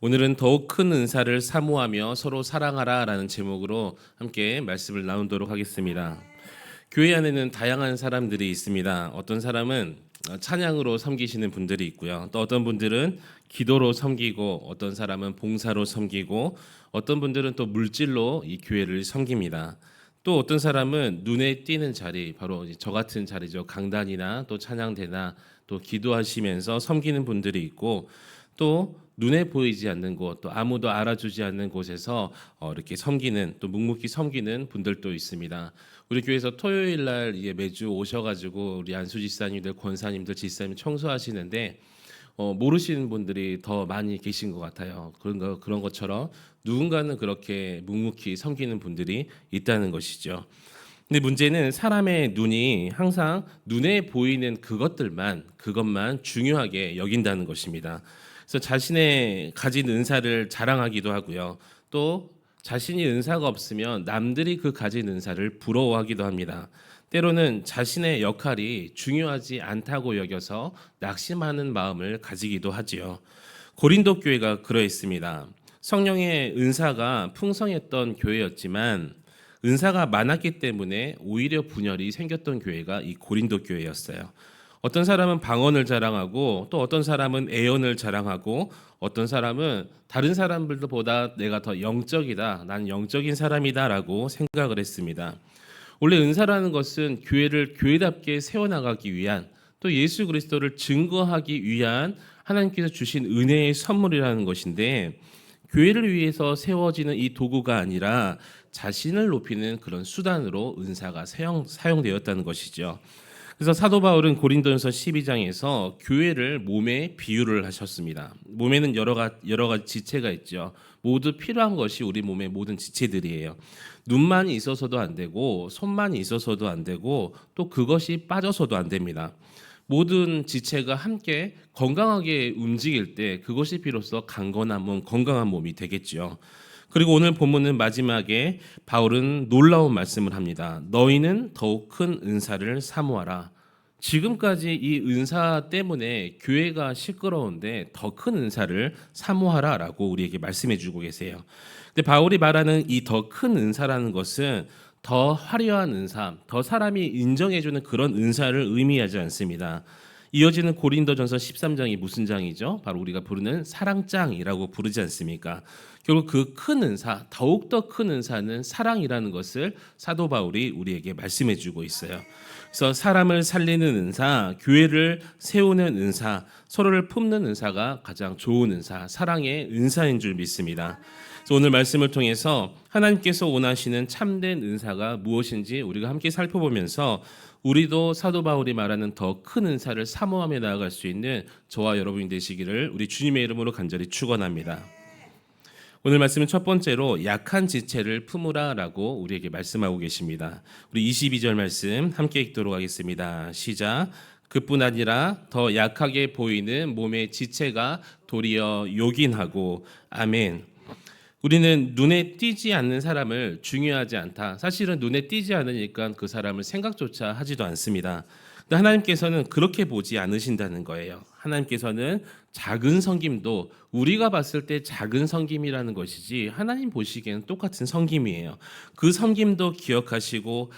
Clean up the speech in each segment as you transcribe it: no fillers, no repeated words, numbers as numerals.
오늘은 더욱 큰 은사를 사모하며 서로 사랑하라라는 제목으로 함께 말씀을 나누도록 하겠습니다. 교회 안에는 다양한 사람들이 있습니다. 어떤 사람은 찬양으로 섬기시는 분들이 있고요. 또 어떤 분들은 기도로 섬기고, 어떤 사람은 봉사로 섬기고, 어떤 분들은 또 물질로 이 교회를 섬깁니다. 또 어떤 사람은 눈에 띄는 자리, 바로 저 같은 자리죠. 강단이나 또 찬양대나 또 기도하시면서 섬기는 분들이 있고, 또 눈에 보이지 않는 곳, 또 아무도 알아주지 않는 곳에서 이렇게 섬기는, 또 묵묵히 섬기는 분들도 있습니다. 우리 교회에서 토요일 날 매주 오셔가지고 우리 안수 지사님들, 권사님들, 지사님 청소하시는데 모르시는 분들이 더 많이 계신 것 같아요. 그런 것처럼 누군가는 그렇게 묵묵히 섬기는 분들이 있다는 것이죠. 근데 문제는 사람의 눈이 항상 눈에 보이는 그것만 중요하게 여긴다는 것입니다. 그래서 자신의 가진 은사를 자랑하기도 하고요. 또 자신이 은사가 없으면 남들이 그 가진 은사를 부러워하기도 합니다. 때로는 자신의 역할이 중요하지 않다고 여겨서 낙심하는 마음을 가지기도 하지요. 고린도 교회가 그러했습니다. 성령의 은사가 풍성했던 교회였지만 은사가 많았기 때문에 오히려 분열이 생겼던 교회가 이 고린도 교회였어요. 어떤 사람은 방언을 자랑하고, 또 어떤 사람은 애언을 자랑하고, 어떤 사람은 다른 사람들보다 내가 더 영적이다, 나는 영적인 사람이다라고 생각을 했습니다. 원래 은사라는 것은 교회를 교회답게 세워나가기 위한, 또 예수 그리스도를 증거하기 위한 하나님께서 주신 은혜의 선물이라는 것인데, 교회를 위해서 세워지는 이 도구가 아니라 자신을 높이는 그런 수단으로 은사가 사용되었다는 것이죠. 그래서 사도 바울은 고린도전서 12장에서 교회를 몸에 비유를 하셨습니다. 몸에는 여러 가지 지체가 있죠. 모두 필요한 것이 우리 몸의 모든 지체들이에요. 눈만 있어서도 안 되고, 손만 있어서도 안 되고, 또 그것이 빠져서도 안 됩니다. 모든 지체가 함께 건강하게 움직일 때 그것이 비로소 강건한 몸, 건강한 몸이 되겠죠. 그리고 오늘 본문은 마지막에 바울은 놀라운 말씀을 합니다. 너희는 더욱 큰 은사를 사모하라. 지금까지 이 은사 때문에 교회가 시끄러운데 더 큰 은사를 사모하라라고 우리에게 말씀해 주고 계세요. 근데 바울이 말하는 이 더 큰 은사라는 것은 더 화려한 은사, 더 사람이 인정해 주는 그런 은사를 의미하지 않습니다. 이어지는 고린도전서 13장이 무슨 장이죠? 바로 우리가 부르는 사랑장이라고 부르지 않습니까? 결국 그 큰 은사, 더욱더 큰 은사는 사랑이라는 것을 사도 바울이 우리에게 말씀해 주고 있어요. 그래서 사람을 살리는 은사, 교회를 세우는 은사, 서로를 품는 은사가 가장 좋은 은사, 사랑의 은사인 줄 믿습니다. 그래서 오늘 말씀을 통해서 하나님께서 원하시는 참된 은사가 무엇인지 우리가 함께 살펴보면서 우리도 사도 바울이 말하는 더 큰 은사를 사모하며 나아갈 수 있는 저와 여러분이 되시기를 우리 주님의 이름으로 간절히 축원합니다. 오늘 말씀은 첫 번째로 약한 지체를 품으라라고 우리에게 말씀하고 계십니다. 우리 22절 말씀 함께 읽도록 하겠습니다. 시작. 그뿐 아니라 더 약하게 보이는 몸의 지체가 도리어 요긴하고. 아멘. 우리는 눈에 띄지 않는 사람을 중요하지 않다. 사실은 눈에 띄지 않으니까 그 사람을 생각조차 하지도 않습니다. 근데 하나님께서는 그렇게 보지 않으신다는 거예요. 하나님께서는 작은 섬김도 우리가 봤을 때 작은 섬김이라는 것이지 하나님 보시기에는 똑같은 섬김이에요. 그 섬김도 기억하시고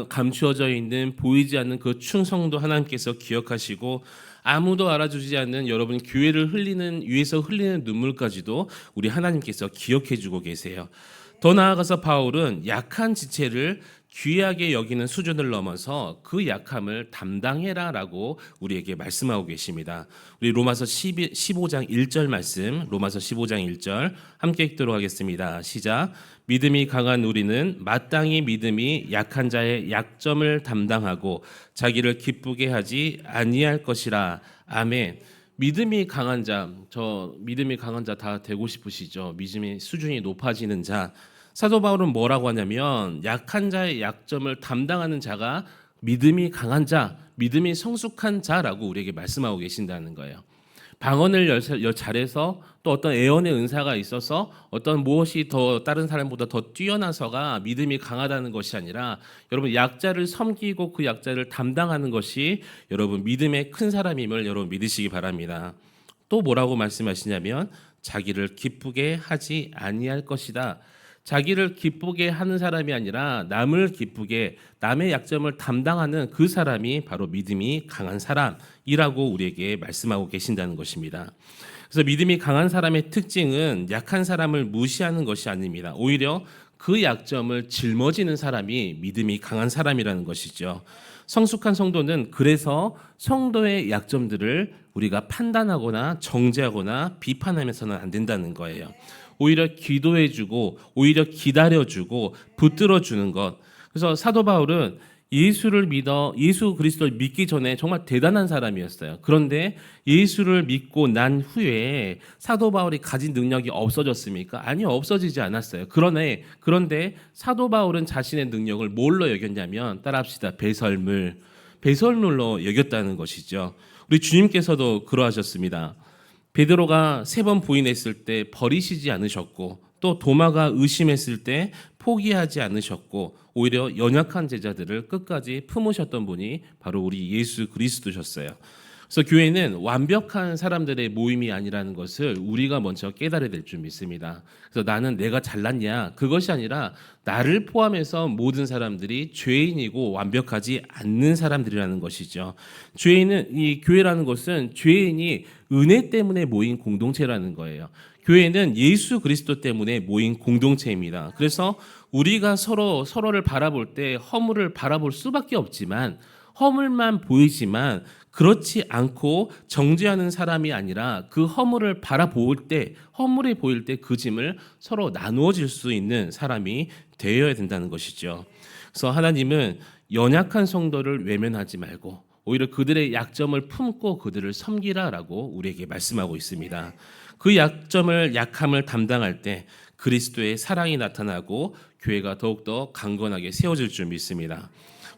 감추어져 있는 보이지 않는 그 충성도 하나님께서 기억하시고 아무도 알아주지 않는 여러분 교회를 위해서 흘리는 눈물까지도 우리 하나님께서 기억해주고 계세요. 더 나아가서 바울은 약한 지체를 귀하게 여기는 수준을 넘어서 그 약함을 담당해라라고 우리에게 말씀하고 계십니다. 우리 로마서 15장 1절 말씀, 로마서 15장 1절 함께 읽도록 하겠습니다. 시작. 믿음이 강한 우리는 마땅히 믿음이 약한 자의 약점을 담당하고 자기를 기쁘게 하지 아니할 것이라. 아멘. 믿음이 강한 자, 믿음이 강한 자 다 되고 싶으시죠? 믿음의 수준이 높아지는 자. 사도 바울은 뭐라고 하냐면 약한 자의 약점을 담당하는 자가 믿음이 강한 자, 믿음이 성숙한 자라고 우리에게 말씀하고 계신다는 거예요. 방언을 잘해서 또 어떤 애언의 은사가 있어서 어떤 무엇이 더 다른 사람보다 더 뛰어나서가 믿음이 강하다는 것이 아니라 여러분 약자를 섬기고 그 약자를 담당하는 것이 여러분 믿음의 큰 사람임을 여러분 믿으시기 바랍니다. 또 뭐라고 말씀하시냐면 자기를 기쁘게 하지 아니할 것이다. 자기를 기쁘게 하는 사람이 아니라 남을 기쁘게, 남의 약점을 담당하는 그 사람이 바로 믿음이 강한 사람이라고 우리에게 말씀하고 계신다는 것입니다. 그래서 믿음이 강한 사람의 특징은 약한 사람을 무시하는 것이 아닙니다. 오히려 그 약점을 짊어지는 사람이 믿음이 강한 사람이라는 것이죠. 성숙한 성도는 그래서 성도의 약점들을 우리가 판단하거나 정죄하거나 비판하면서는 안 된다는 거예요. 오히려 기도해주고, 오히려 기다려주고, 붙들어주는 것. 그래서 사도 바울은 예수 그리스도를 믿기 전에 정말 대단한 사람이었어요. 그런데 예수를 믿고 난 후에 사도 바울이 가진 능력이 없어졌습니까? 아니요, 없어지지 않았어요. 그런데 사도 바울은 자신의 능력을 뭘로 여겼냐면, 따라합시다, 배설물로 여겼다는 것이죠. 우리 주님께서도 그러하셨습니다. 베드로가 3번 부인했을 때 버리시지 않으셨고, 또 도마가 의심했을 때 포기하지 않으셨고, 오히려 연약한 제자들을 끝까지 품으셨던 분이 바로 우리 예수 그리스도셨어요. 그래서 교회는 완벽한 사람들의 모임이 아니라는 것을 우리가 먼저 깨달아야 될 줄 믿습니다. 그래서 나는 내가 잘났냐, 그것이 아니라 나를 포함해서 모든 사람들이 죄인이고 완벽하지 않는 사람들이라는 것이죠. 이 교회라는 것은 죄인이 은혜 때문에 모인 공동체라는 거예요. 교회는 예수 그리스도 때문에 모인 공동체입니다. 그래서 우리가 서로를 바라볼 때 허물을 바라볼 수밖에 없지만, 허물만 보이지만 그렇지 않고 정죄하는 사람이 아니라 그 허물을 허물이 보일 때 그 짐을 서로 나누어질 수 있는 사람이 되어야 된다는 것이죠. 그래서 하나님은 연약한 성도를 외면하지 말고 오히려 그들의 약점을 품고 그들을 섬기라라고 우리에게 말씀하고 있습니다. 그 약함을 담당할 때 그리스도의 사랑이 나타나고 교회가 더욱더 강건하게 세워질 줄 믿습니다.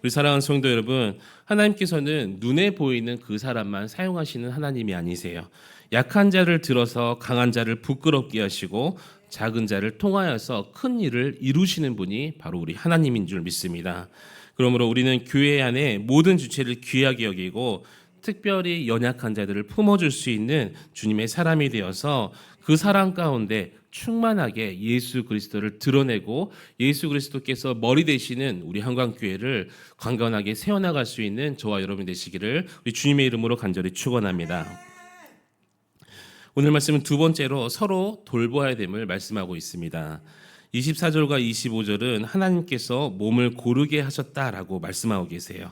우리 사랑하는 성도 여러분, 하나님께서는 눈에 보이는 그 사람만 사용하시는 하나님이 아니세요. 약한 자를 들어서 강한 자를 부끄럽게 하시고 작은 자를 통하여서 큰 일을 이루시는 분이 바로 우리 하나님인 줄 믿습니다. 그러므로 우리는 교회 안에 모든 주체를 귀하게 여기고 특별히 연약한 자들을 품어줄 수 있는 주님의 사람이 되어서 그 사랑 가운데 충만하게 예수 그리스도를 드러내고 예수 그리스도께서 머리 되시는 우리 한강교회를 강건하게 세워나갈 수 있는 저와 여러분 되시기를 우리 주님의 이름으로 간절히 축원합니다. 오늘 말씀은 두 번째로 서로 돌보아야 됨을 말씀하고 있습니다. 24절과 25절은 하나님께서 몸을 고르게 하셨다라고 말씀하고 계세요.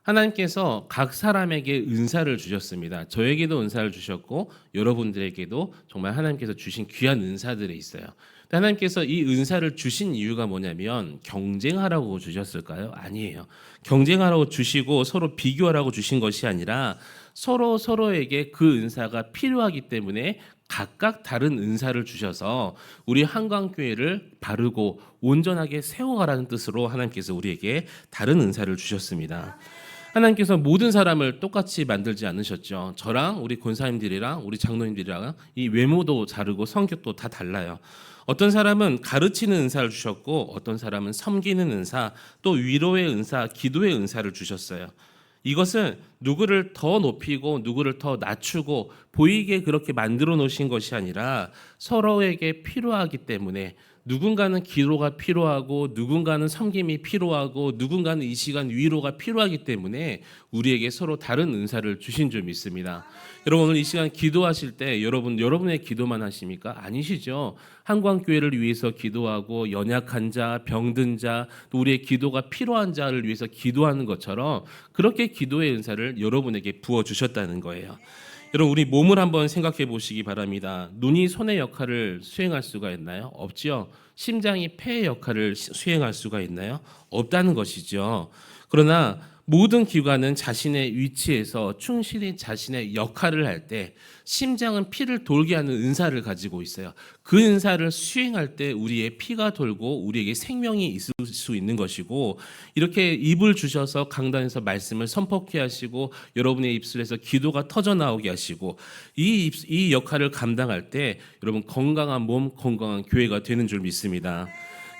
하나님께서 각 사람에게 은사를 주셨습니다. 저에게도 은사를 주셨고 여러분들에게도 정말 하나님께서 주신 귀한 은사들이 있어요. 하나님께서 이 은사를 주신 이유가 뭐냐면 경쟁하라고 주셨을까요? 아니에요. 경쟁하라고 주시고 서로 비교하라고 주신 것이 아니라 서로에게 그 은사가 필요하기 때문에 각각 다른 은사를 주셔서 우리 한강교회를 바르고 온전하게 세워가라는 뜻으로 하나님께서 우리에게 다른 은사를 주셨습니다. 하나님께서 모든 사람을 똑같이 만들지 않으셨죠. 저랑 우리 권사님들이랑 우리 장로님들이랑 이 외모도 다르고 성격도 다 달라요. 어떤 사람은 가르치는 은사를 주셨고 어떤 사람은 섬기는 은사, 또 위로의 은사, 기도의 은사를 주셨어요. 이것은 누구를 더 높이고 누구를 더 낮추고 보이게 그렇게 만들어 놓으신 것이 아니라 서로에게 필요하기 때문에 누군가는 기도가 필요하고 누군가는 섬김이 필요하고 누군가는 이 시간 위로가 필요하기 때문에 우리에게 서로 다른 은사를 주신 줄 믿습니다. 여러분 오늘 이 시간 기도하실 때 여러분의 기도만 하십니까? 아니시죠. 한광교회를 위해서 기도하고 연약한 자, 병든 자, 또 우리의 기도가 필요한 자를 위해서 기도하는 것처럼 그렇게 기도의 은사를 여러분에게 부어주셨다는 거예요. 여러분 우리 몸을 한번 생각해 보시기 바랍니다. 눈이 손의 역할을 수행할 수가 있나요? 없죠. 심장이 폐의 역할을 수행할 수가 있나요? 없다는 것이죠. 그러나 모든 기관은 자신의 위치에서 충실히 자신의 역할을 할 때 심장은 피를 돌게 하는 은사를 가지고 있어요. 그 은사를 수행할 때 우리의 피가 돌고 우리에게 생명이 있을 수 있는 것이고 이렇게 입을 주셔서 강단에서 말씀을 선포케 하시고 여러분의 입술에서 기도가 터져나오게 하시고 이 역할을 감당할 때 여러분 건강한 몸, 건강한 교회가 되는 줄 믿습니다.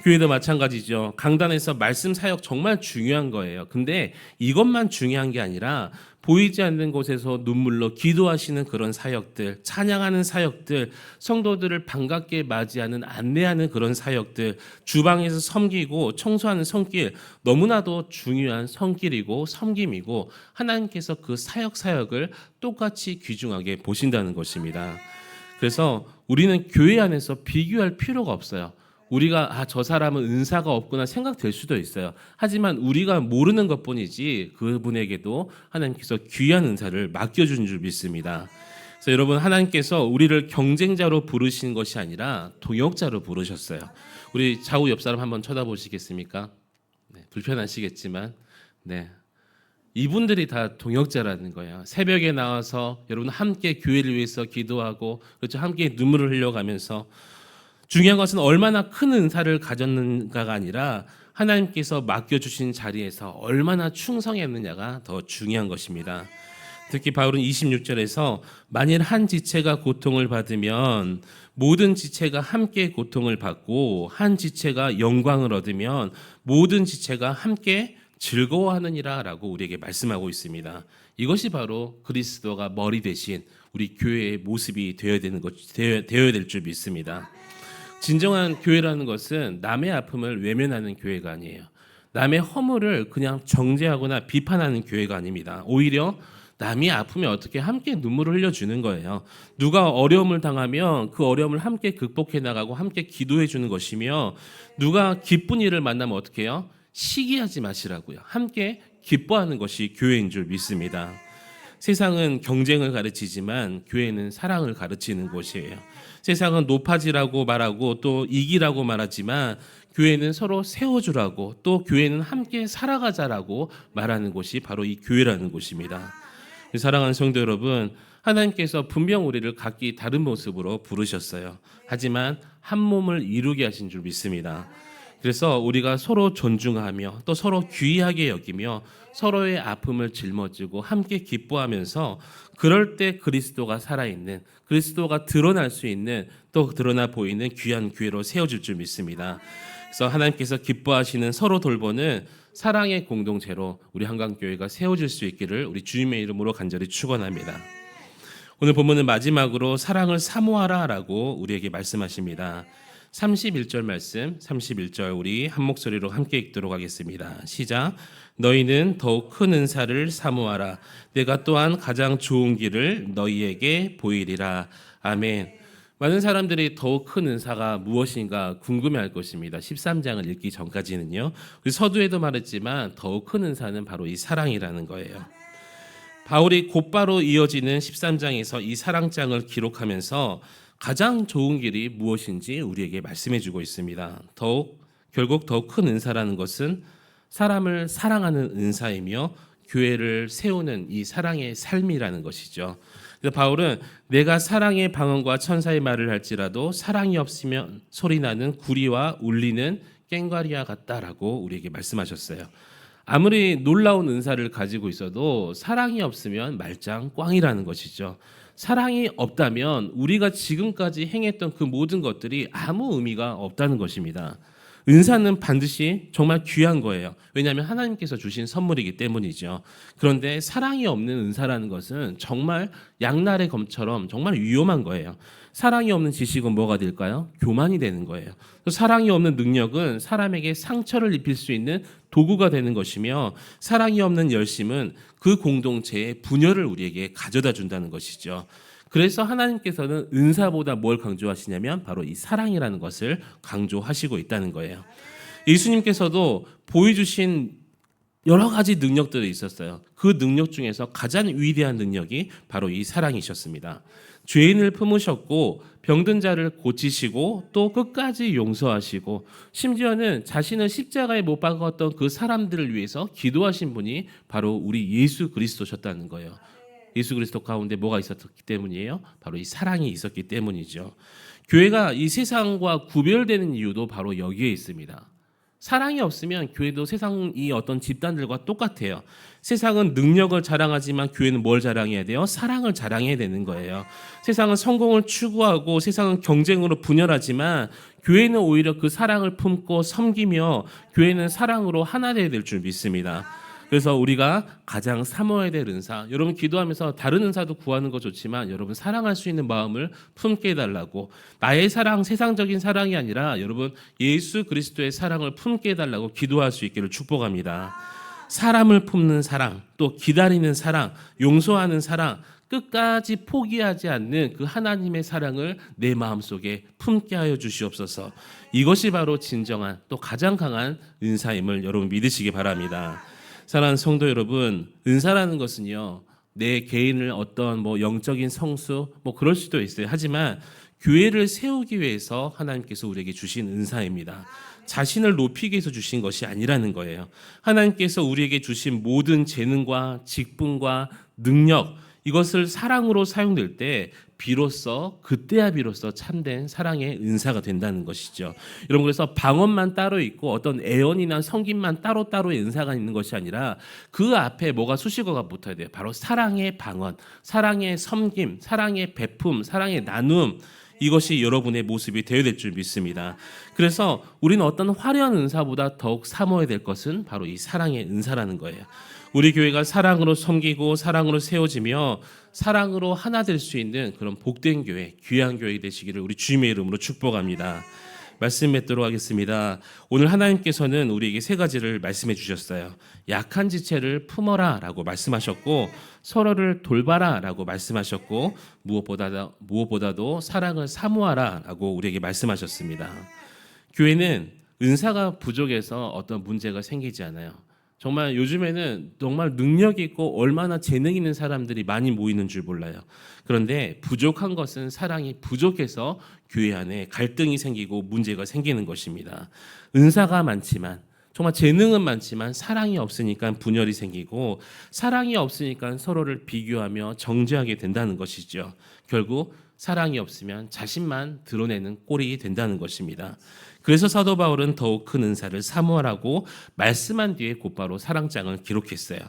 교회도 마찬가지죠. 강단에서 말씀 사역 정말 중요한 거예요. 근데 이것만 중요한 게 아니라 보이지 않는 곳에서 눈물로 기도하시는 그런 사역들, 찬양하는 사역들, 성도들을 반갑게 맞이하는 안내하는 그런 사역들, 주방에서 섬기고 청소하는 손길, 너무나도 중요한 손길이고 섬김이고 하나님께서 그 사역을 똑같이 귀중하게 보신다는 것입니다. 그래서 우리는 교회 안에서 비교할 필요가 없어요. 우리가 저 사람은 은사가 없구나 생각될 수도 있어요. 하지만 우리가 모르는 것뿐이지 그분에게도 하나님께서 귀한 은사를 맡겨준 줄 믿습니다. 그래서 여러분, 하나님께서 우리를 경쟁자로 부르신 것이 아니라 동역자로 부르셨어요. 우리 좌우 옆 사람 한번 쳐다보시겠습니까? 네, 불편하시겠지만 네, 이분들이 다 동역자라는 거예요. 새벽에 나와서 여러분 함께 교회를 위해서 기도하고 그렇죠, 함께 눈물을 흘려가면서 중요한 것은 얼마나 큰 은사를 가졌는가가 아니라 하나님께서 맡겨주신 자리에서 얼마나 충성했느냐가 더 중요한 것입니다. 특히 바울은 26절에서 만일 한 지체가 고통을 받으면 모든 지체가 함께 고통을 받고 한 지체가 영광을 얻으면 모든 지체가 함께 즐거워하느니라 라고 우리에게 말씀하고 있습니다. 이것이 바로 그리스도가 머리 대신 우리 교회의 모습이 되어야 될 줄 믿습니다. 진정한 교회라는 것은 남의 아픔을 외면하는 교회가 아니에요. 남의 허물을 그냥 정죄하거나 비판하는 교회가 아닙니다. 오히려 남이 아프면 어떻게 함께 눈물을 흘려주는 거예요. 누가 어려움을 당하면 그 어려움을 함께 극복해 나가고 함께 기도해 주는 것이며, 누가 기쁜 일을 만나면 어떻게 해요? 시기하지 마시라고요. 함께 기뻐하는 것이 교회인 줄 믿습니다. 세상은 경쟁을 가르치지만 교회는 사랑을 가르치는 곳이에요. 세상은 높아지라고 말하고 또 이기라고 말하지만 교회는 서로 세워주라고, 또 교회는 함께 살아가자라고 말하는 곳이 바로 이 교회라는 곳입니다. 사랑하는 성도 여러분, 하나님께서 분명 우리를 각기 다른 모습으로 부르셨어요. 하지만 한 몸을 이루게 하신 줄 믿습니다. 그래서 우리가 서로 존중하며 또 서로 귀하게 여기며 서로의 아픔을 짊어지고 함께 기뻐하면서, 그럴 때 그리스도가 살아있는, 그리스도가 드러날 수 있는, 또 드러나 보이는 귀한 교회로 세워질 줄 믿습니다. 그래서 하나님께서 기뻐하시는 서로 돌보는 사랑의 공동체로 우리 한강교회가 세워질 수 있기를 우리 주님의 이름으로 간절히 축원합니다. 오늘 본문은 마지막으로 사랑을 사모하라 라고 우리에게 말씀하십니다. 31절 말씀, 31절 우리 한 목소리로 함께 읽도록 하겠습니다. 시작. 너희는 더욱 큰 은사를 사모하라. 내가 또한 가장 좋은 길을 너희에게 보이리라. 아멘. 많은 사람들이 더욱 큰 은사가 무엇인가 궁금해할 것입니다. 13장을 읽기 전까지는요. 서두에도 말했지만 더욱 큰 은사는 바로 이 사랑이라는 거예요. 바울이 곧바로 이어지는 13장에서 이 사랑장을 기록하면서 가장 좋은 길이 무엇인지 우리에게 말씀해주고 있습니다. 결국 더욱 큰 은사라는 것은 사람을 사랑하는 은사이며 교회를 세우는 이 사랑의 삶이라는 것이죠. 그래서 바울은 내가 사랑의 방언과 천사의 말을 할지라도 사랑이 없으면 소리나는 구리와 울리는 꽹과리와 같다라고 우리에게 말씀하셨어요. 아무리 놀라운 은사를 가지고 있어도 사랑이 없으면 말짱 꽝이라는 것이죠. 사랑이 없다면 우리가 지금까지 행했던 그 모든 것들이 아무 의미가 없다는 것입니다. 은사는 반드시 정말 귀한 거예요. 왜냐하면 하나님께서 주신 선물이기 때문이죠. 그런데 사랑이 없는 은사라는 것은 정말 양날의 검처럼 정말 위험한 거예요. 사랑이 없는 지식은 뭐가 될까요? 교만이 되는 거예요. 사랑이 없는 능력은 사람에게 상처를 입힐 수 있는 도구가 되는 것이며, 사랑이 없는 열심은 그 공동체의 분열을 우리에게 가져다 준다는 것이죠. 그래서 하나님께서는 은사보다 뭘 강조하시냐면 바로 이 사랑이라는 것을 강조하시고 있다는 거예요. 예수님께서도 보여주신 여러 가지 능력들이 있었어요. 그 능력 중에서 가장 위대한 능력이 바로 이 사랑이셨습니다. 죄인을 품으셨고 병든 자를 고치시고 또 끝까지 용서하시고, 심지어는 자신을 십자가에 못 박았던 그 사람들을 위해서 기도하신 분이 바로 우리 예수 그리스도셨다는 거예요. 예수 그리스도 가운데 뭐가 있었기 때문이에요? 바로 이 사랑이 있었기 때문이죠. 교회가 이 세상과 구별되는 이유도 바로 여기에 있습니다. 사랑이 없으면 교회도 세상이 어떤 집단들과 똑같아요. 세상은 능력을 자랑하지만 교회는 뭘 자랑해야 돼요? 사랑을 자랑해야 되는 거예요. 세상은 성공을 추구하고 세상은 경쟁으로 분열하지만 교회는 오히려 그 사랑을 품고 섬기며 교회는 사랑으로 하나 되어야 될 줄 믿습니다. 그래서 우리가 가장 사모해야 될 은사, 여러분 기도하면서 다른 은사도 구하는 거 좋지만 여러분 사랑할 수 있는 마음을 품게 해달라고, 나의 사랑, 세상적인 사랑이 아니라 여러분 예수 그리스도의 사랑을 품게 해달라고 기도할 수 있기를 축복합니다. 사람을 품는 사랑, 또 기다리는 사랑, 용서하는 사랑, 끝까지 포기하지 않는 그 하나님의 사랑을 내 마음속에 품게 하여 주시옵소서. 이것이 바로 진정한 또 가장 강한 은사임을 여러분 믿으시기 바랍니다. 사랑하는 성도 여러분, 은사라는 것은요, 내 개인을 어떤 영적인 성수 그럴 수도 있어요. 하지만 교회를 세우기 위해서 하나님께서 우리에게 주신 은사입니다. 자신을 높이기 위해서 주신 것이 아니라는 거예요. 하나님께서 우리에게 주신 모든 재능과 직분과 능력, 이것을 사랑으로 사용될 때 그때야 비로소 참된 사랑의 은사가 된다는 것이죠. 여러분, 그래서 방언만 따로 있고 어떤 애언이나 성김만 따로따로의 은사가 있는 것이 아니라 그 앞에 뭐가 수식어가 붙어야 돼요. 바로 사랑의 방언, 사랑의 섬김, 사랑의 베품, 사랑의 나눔, 이것이 여러분의 모습이 되어야 될 줄 믿습니다. 그래서 우리는 어떤 화려한 은사보다 더욱 사모해야 될 것은 바로 이 사랑의 은사라는 거예요. 우리 교회가 사랑으로 섬기고 사랑으로 세워지며 사랑으로 하나 될 수 있는 그런 복된 교회, 귀한 교회 되시기를 우리 주님의 이름으로 축복합니다. 말씀 맺도록 하겠습니다. 오늘 하나님께서는 우리에게 세 가지를 말씀해 주셨어요. 약한 지체를 품어라 라고 말씀하셨고, 서로를 돌봐라 라고 말씀하셨고, 무엇보다도 사랑을 사모하라 라고 우리에게 말씀하셨습니다. 교회는 은사가 부족해서 어떤 문제가 생기지 않아요. 정말 요즘에는 정말 능력 있고 얼마나 재능 있는 사람들이 많이 모이는 줄 몰라요. 그런데 부족한 것은 사랑이 부족해서 교회 안에 갈등이 생기고 문제가 생기는 것입니다. 은사가 많지만, 정말 재능은 많지만 사랑이 없으니까 분열이 생기고, 사랑이 없으니까 서로를 비교하며 정죄하게 된다는 것이죠. 결국 사랑이 없으면 자신만 드러내는 꼴이 된다는 것입니다. 그래서 사도 바울은 더욱 큰 은사를 사모하라고 말씀한 뒤에 곧바로 사랑장을 기록했어요.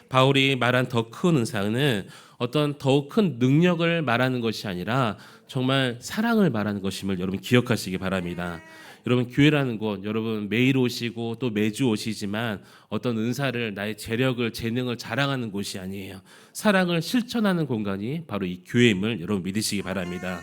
바울이 말한 더 큰 은사는 어떤 더욱 큰 능력을 말하는 것이 아니라 정말 사랑을 말하는 것임을 여러분 기억하시기 바랍니다. 여러분, 교회라는 곳, 여러분 매일 오시고 또 매주 오시지만 어떤 은사를, 나의 재력을, 재능을 자랑하는 곳이 아니에요. 사랑을 실천하는 공간이 바로 이 교회임을 여러분 믿으시기 바랍니다.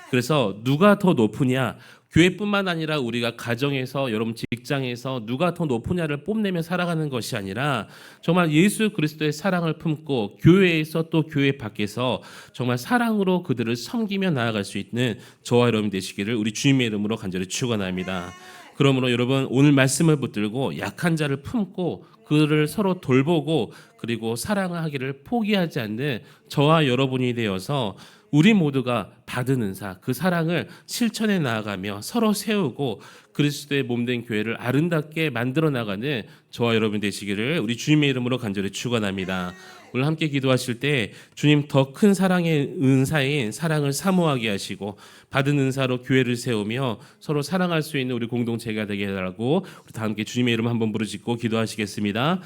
그래서 누가 더 높으냐, 교회뿐만 아니라 우리가 가정에서, 여러분 직장에서 누가 더 높으냐를 뽐내며 살아가는 것이 아니라 정말 예수 그리스도의 사랑을 품고 교회에서 또 교회 밖에서 정말 사랑으로 그들을 섬기며 나아갈 수 있는 저와 여러분 되시기를 우리 주님의 이름으로 간절히 축원합니다. 그러므로 여러분, 오늘 말씀을 붙들고 약한 자를 품고 그를 서로 돌보고 그리고 사랑을 하기를 포기하지 않는 저와 여러분이 되어서 우리 모두가 받은 은사, 그 사랑을 실천해 나아가며 서로 세우고 그리스도의 몸된 교회를 아름답게 만들어 나가는 저와 여러분 되시기를 우리 주님의 이름으로 간절히 축원합니다. 오늘 함께 기도하실 때 주님 더 큰 사랑의 은사인 사랑을 사모하게 하시고 받은 은사로 교회를 세우며 서로 사랑할 수 있는 우리 공동체가 되게 해달라고 우리 다 함께 주님의 이름 한번 부르짖고 기도하시겠습니다.